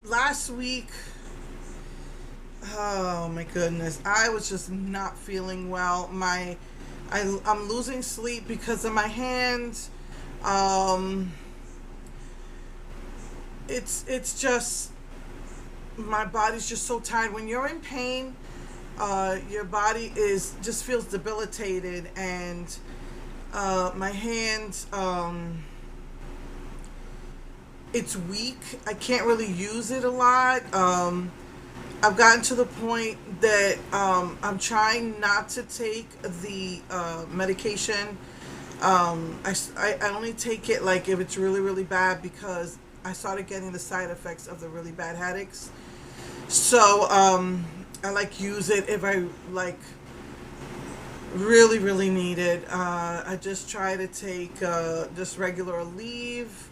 last week, oh my goodness, I was just not feeling well. I'm losing sleep because of my hands. Um, it's just my body's just so tired. When you're in pain, your body is just feels debilitated, and my hands, it's weak. I can't really use it a lot. I've gotten to the point that I'm trying not to take the medication. I only take it like if it's really, really bad because I started getting the side effects of the really bad headaches. So I like use it if I like really, really need it. I just try to take just regular leave.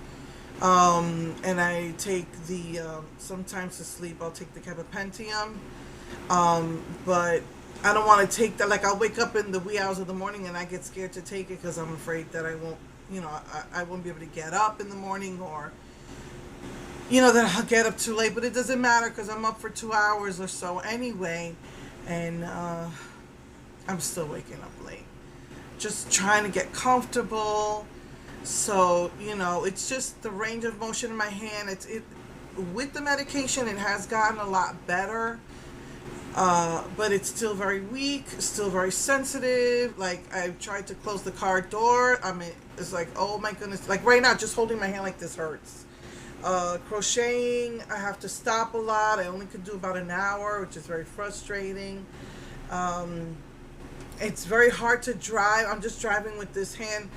And I take the sometimes to sleep I'll take the carbapenem, but I don't want to take that. Like I'll wake up in the wee hours of the morning and I get scared to take it because I'm afraid that I won't, I won't be able to get up in the morning, or that I'll get up too late. But it doesn't matter because I'm up for 2 hours or so anyway, and I'm still waking up late, just trying to get comfortable. So, it's just the range of motion in my hand. It with the medication, it has gotten a lot better, but it's still very weak, still very sensitive. Like I've tried to close the car door. I mean, it's like, oh my goodness! Like right now, just holding my hand like this hurts. Crocheting, I have to stop a lot. I only could do about an hour, which is very frustrating. Um, it's very hard to drive. I'm just driving with this hand.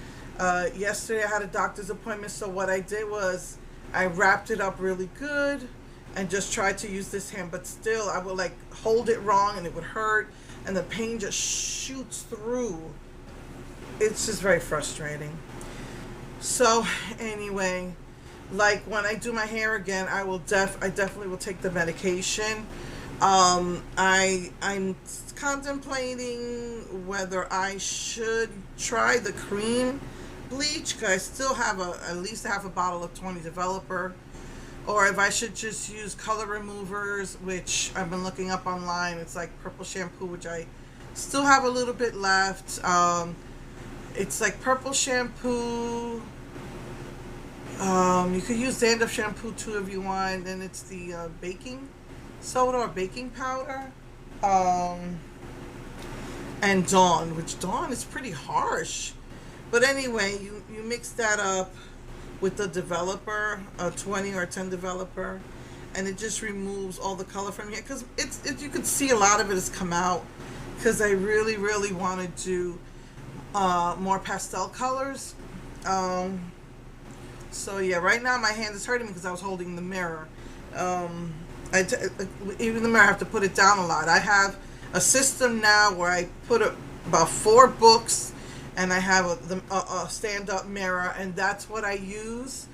Yesterday I had a doctor's appointment, so what I did was I wrapped it up really good and just tried to use this hand, but still I would like hold it wrong and it would hurt and the pain just shoots through. It's just very frustrating. So anyway, like when I do my hair again, I definitely will take the medication. I'm contemplating whether I should try the cream bleach because I still have at least half a bottle of 20 developer, or if I should just use color removers, which I've been looking up online. It's like purple shampoo, which I still have a little bit left. It's like purple shampoo. You could use dandruff shampoo too if you want. And it's the baking soda or baking powder. Um, and Dawn, which Dawn is pretty harsh. But anyway, you mix that up with the developer, a 20 or 10 developer, and it just removes all the color from here. Because you can see a lot of it has come out because I really, really want to do more pastel colors. Um, so yeah, right now my hand is hurting me because I was holding the mirror. Um, Even the mirror, I have to put it down a lot. I have a system now where I put about 4 books, and I have a stand-up mirror, and that's what I use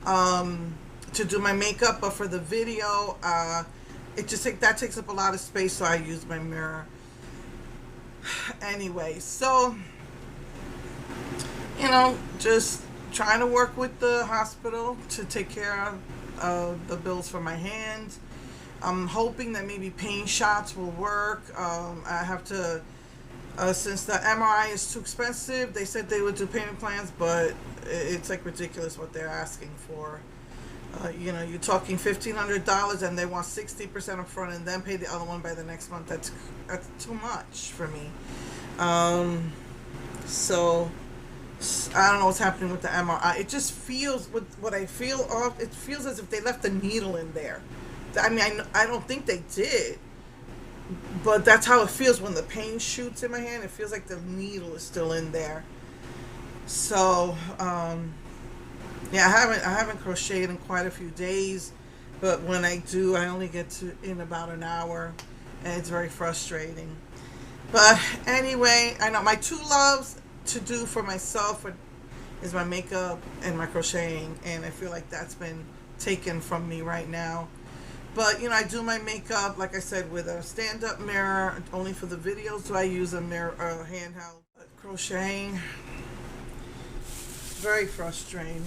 to do my makeup. But for the video, that takes up a lot of space, so I use my mirror. Anyway, so just trying to work with the hospital to take care of the bills for my hands. I'm hoping that maybe pain shots will work. I have to, since the MRI is too expensive, they said they would do payment plans, but it's like ridiculous what they're asking for. You're talking $1,500 and they want 60% up front and then pay the other one by the next month. That's too much for me. So I don't know what's happening with the MRI. It just feels, with what I feel off, it feels as if they left a needle in there. I mean, I don't think they did, but that's how it feels when the pain shoots in my hand. It feels like the needle is still in there. So, yeah, I haven't crocheted in quite a few days, but when I do, I only get to in about an hour, and it's very frustrating. But anyway, I know my two loves to do for myself is my makeup and my crocheting, and I feel like that's been taken from me right now. But I do my makeup, like I said, with a stand-up mirror. Only for the videos do I use a mirror, handheld. Crocheting, very frustrating.